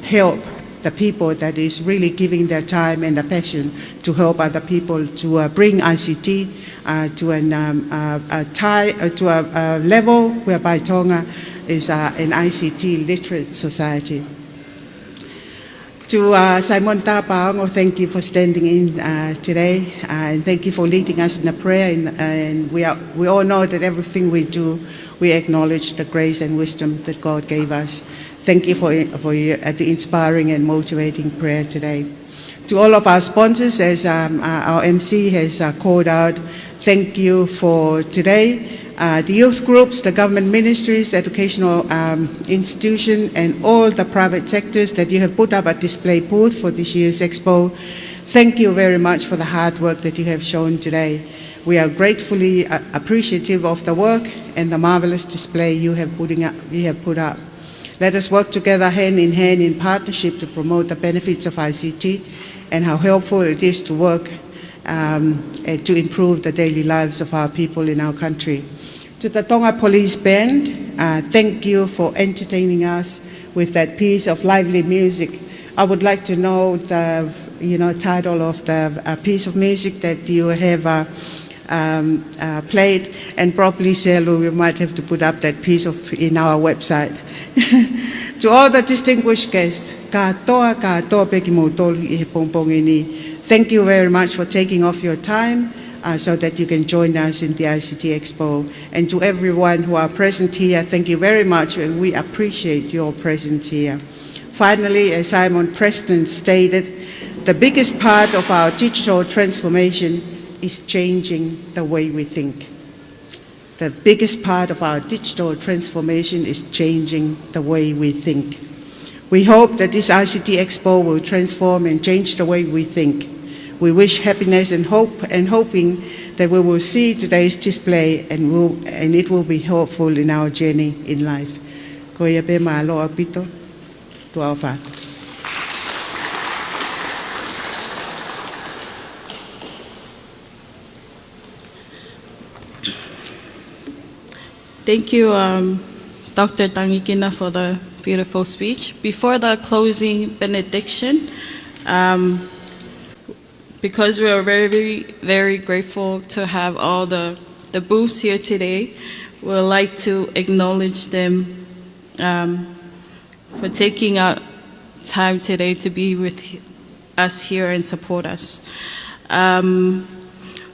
Speaker 8: help the people that is really giving their time and the passion to help other people to bring ICT to a level whereby Tonga is an ICT literate society. To Simon Tapao, thank you for standing in today, and thank you for leading us in a prayer. And we all know that everything we do, we acknowledge the grace and wisdom that God gave us. Thank you for the inspiring and motivating prayer today. To all of our sponsors, as our MC has called out, thank you for today. The youth groups, the government ministries, educational institutions, and all the private sectors that you have put up a display booth for this year's Expo. Thank you very much for the hard work that you have shown today. We are gratefully appreciative of the work and the marvelous display you have put up. Let us work together hand in hand in partnership to promote the benefits of ICT and how helpful it is to work to improve the daily lives of our people in our country. To the Tonga Police Band, thank you for entertaining us with that piece of lively music. I would like to know the title of the piece of music that you have played, and probably, Selu, we might have to put up that piece in our website. To all the distinguished guests, thank you very much for taking off your time so that you can join us in the ICT Expo. And to everyone who are present here, thank you very much, and we appreciate your presence here. Finally, as Simon Preston stated, the biggest part of our digital transformation is changing the way we think. The biggest part of our digital transformation is changing the way we think. We hope that this ICT Expo will transform and change the way we think. We wish happiness and hope, and hoping that we will see today's display and it will be helpful in our journey in life. Ko ia pe malo apito to our Father.
Speaker 3: Thank you, Dr. Tangikina, for the beautiful speech. Before the closing benediction, because we are very, very, very grateful to have all the booths here today, we would like to acknowledge them for taking out time today to be with us here and support us. We'd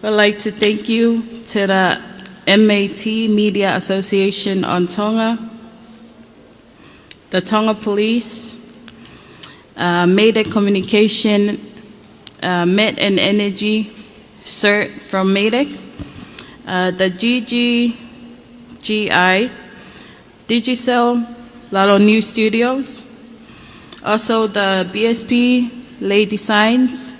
Speaker 3: like to thank you to the MAT Media Association on Tonga, the Tonga Police, Mayday Communication, Met and Energy, CERT from Mayday, the GGGI, Digicel, Lalo News Studios, also the BSP, Lay Designs,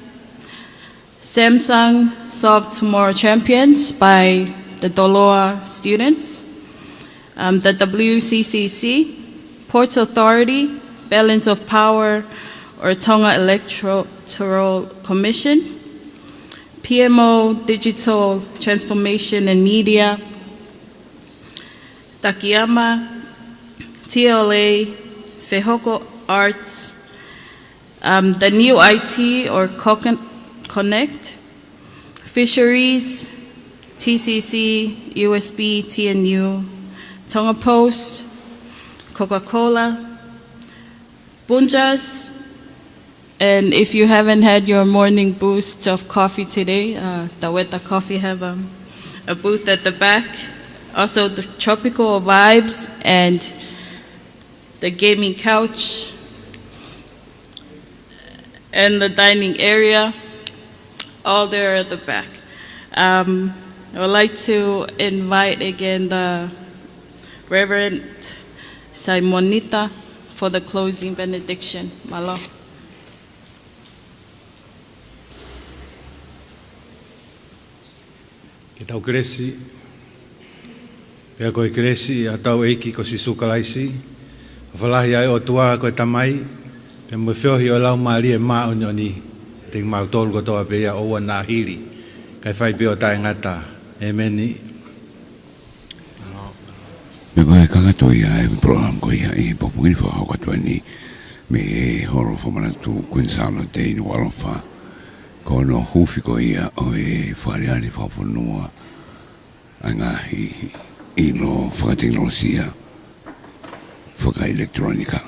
Speaker 3: Samsung Solve Tomorrow Champions by the Doloa students, the WCCC, Port Authority, Balance of Power, or Tonga Electoral Commission, PMO, Digital Transformation and Media, Takiyama, TLA, Fehoko Arts, the new IT or Connect, Fisheries, TCC, USB, TNU, Tonga Post, Coca-Cola, Bunjas, and if you haven't had your morning boost of coffee today, Taweta Coffee have a booth at the back. Also the Tropical Vibes and the gaming couch and the dining area, all there at the back. I would like to invite again the Reverend Simonita for the closing benediction. Malo.
Speaker 4: Ke tau kresi, pia koe kresi, a tau eiki ko si sukalaisi, a whalahi ai o tua koe tamai, pia mo whiohi o lau maari e maa onioni, te mau tolu ko toa pia oua nā hiri, kai whai pia o tae ngata, e meni.
Speaker 1: Me koe kakato ia e program ko ia e popungini whahau katoa ni, me e horo whamanatu kuin Salote i Nuku'alofa, ko no hufi ko ia o e whareari whawhanua a ngahi i no whakateknolosia whaka-elektronika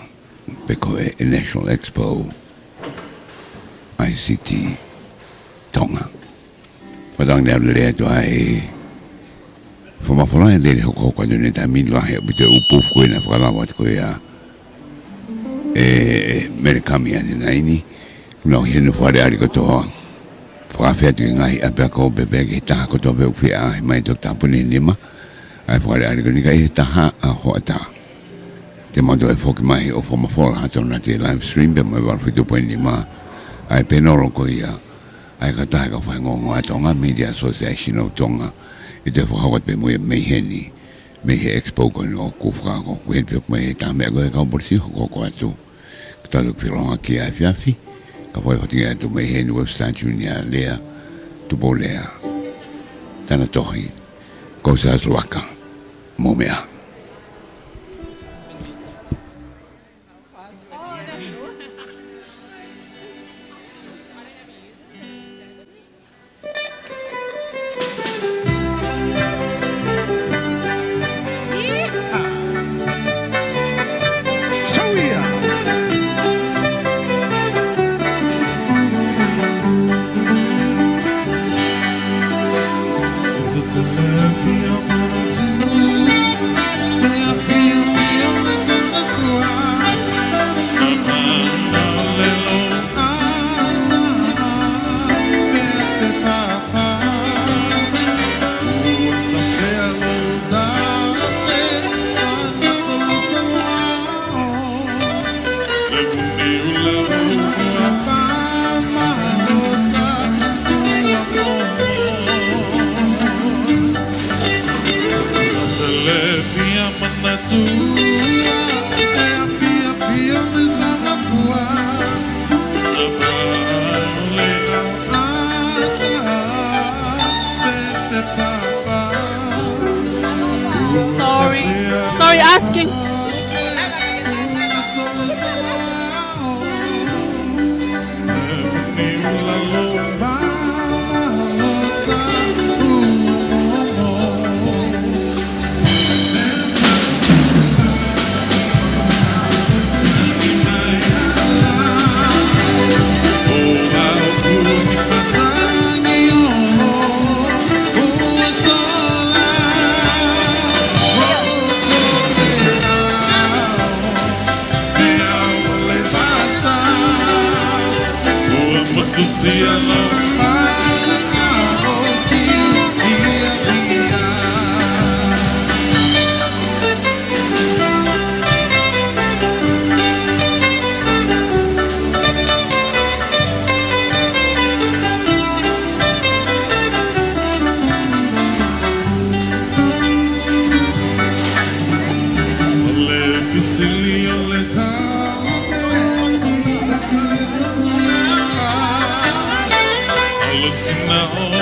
Speaker 1: pe ko e National Expo ICT Tonga padang nea lea toa e whamawhara e lere hoko kwa dune ta minlahe o bite upuf koe na whakalawat ko ia e merekami ane naini no hinu whareari ko toa whakawhiatu ki ngai a pia ko bebe ki taha ko toa peu whia a mai Tongatapu ni nima ai whareari ko nika i taha a hoa ta te mando e whoki mai o whamawhora hatona te live stream pe mai walwhitu poe nima ai penoro ko ia ai ka taha ka whaingongo a Tonga Media Association of Tonga i te whakawat pe mui meiheni mehe Expo ko no kufrako kuen pio mai ta me go e ka borsi ko ko atu talu filonga ki a fiafi ka foi hotinga tu meiheni website junia lea tu bolea tana tohi ko sa slwaka momea
Speaker 2: Sorry, asking.
Speaker 9: Listen now.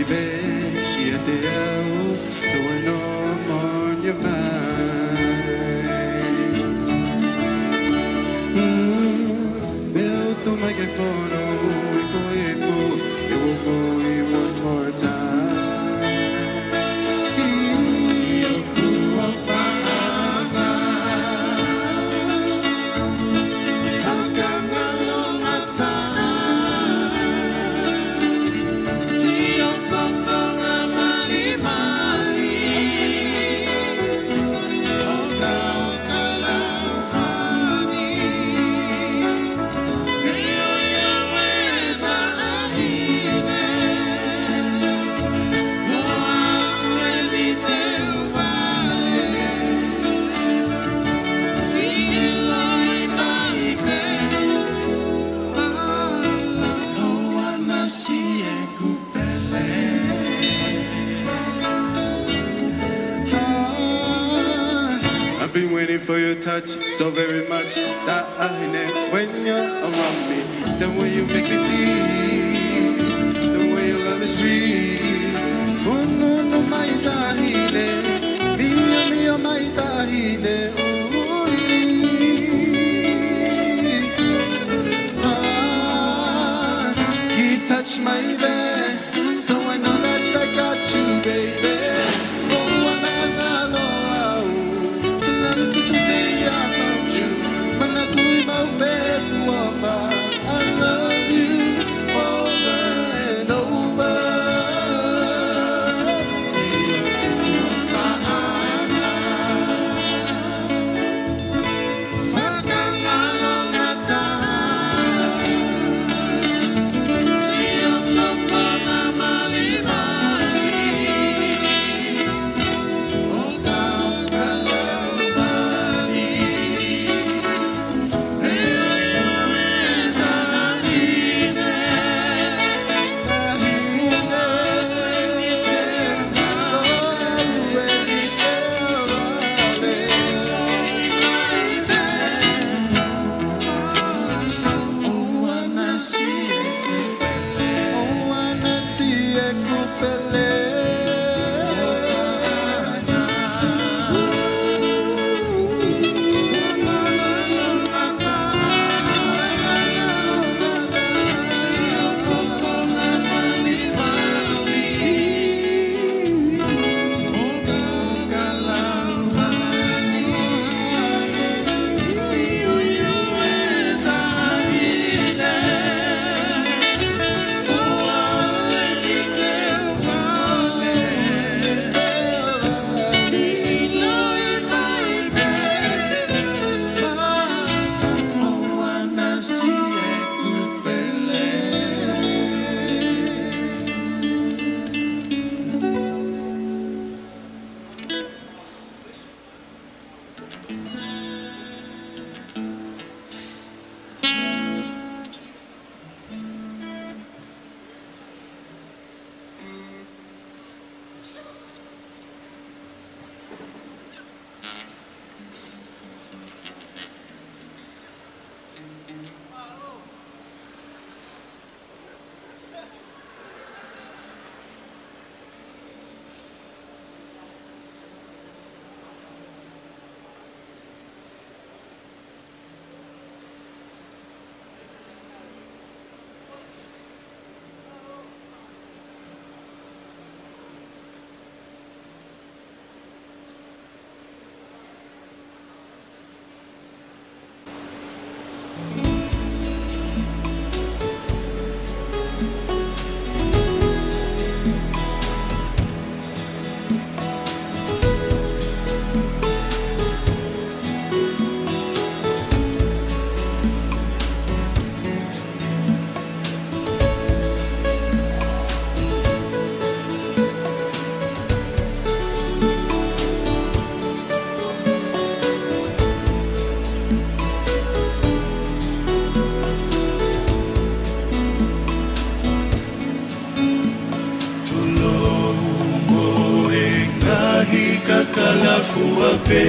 Speaker 9: baby, she at the out, so I know I'm on your mind. Built to my phone, it will go one more time. I've been waiting for your touch so very much that I know when you're around me. The way you make me feel, the way you love is sweet. Oh no, no, my tahine, me, oh my tahine. He touched my bed, so I know that I got you, baby. Oh, I know. I love you over and over.
Speaker 10: fuape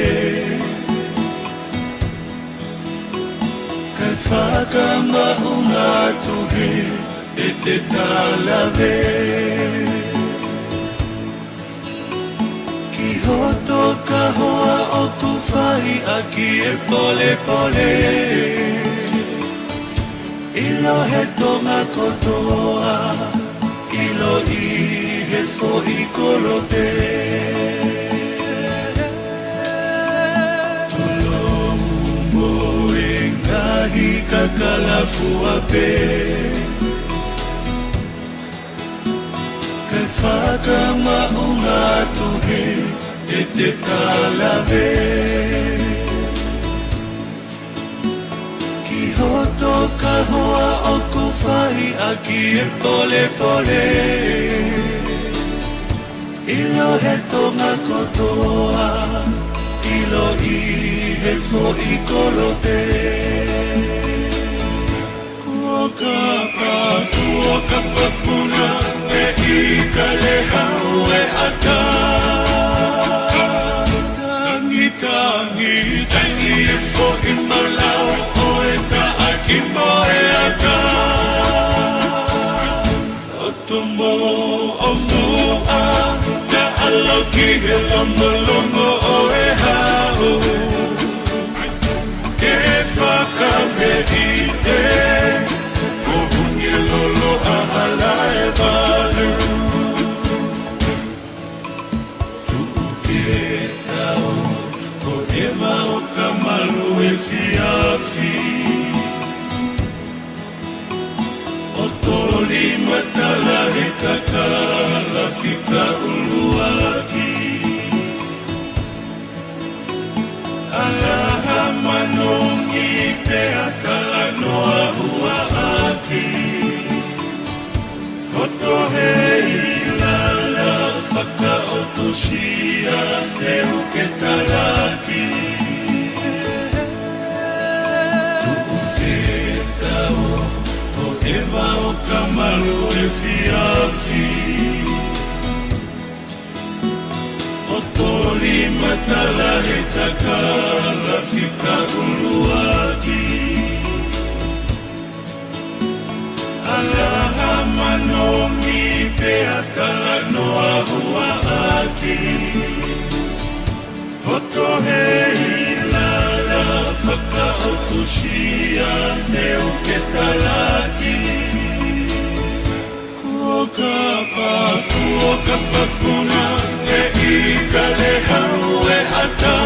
Speaker 10: Kai whakama unga tuhe e te talave hoto ka hoa o tu whai a ki e pole pole Ilo he tonga kotoa Ilo I he fo I kolote Tolomu mo e ngahi kakalafu ape Ke whaka maunga tuhe e te kalave Ki hoto ka hoa o ku whai a ki e pole pole Ilo he tonga kotoa Ilo I he fo I kolote Kua ka puna e I ka le hau e ata Tangi e fo I malau o e ta aki mo e ata O tumo o mua Na alo ki he lomo o e hau Ke whaka me I te Lolo ahala e valu Tu'uke tau O e mao ka malu e fiafi O toli matala he kakala fika uluaki Alaha manongi pe akala noa hua aki Hoto he ilala whaka o tushia te uke talaki Tu'uke tau o e wao ka malu e fiafi O toli matala he takala fika uluaki Alaha manongi pe akala noa hua aki Hoto he ilala whaka o tushia te uke talaki Kua ka puna e I ka le hau e ata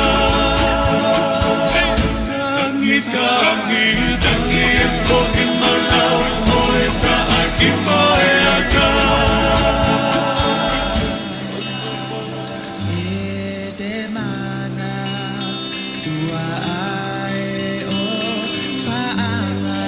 Speaker 10: Tangi e fo I malau o e ta aki mo e ata
Speaker 11: E te mana tua ai o whaanga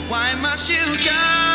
Speaker 11: Why must you go?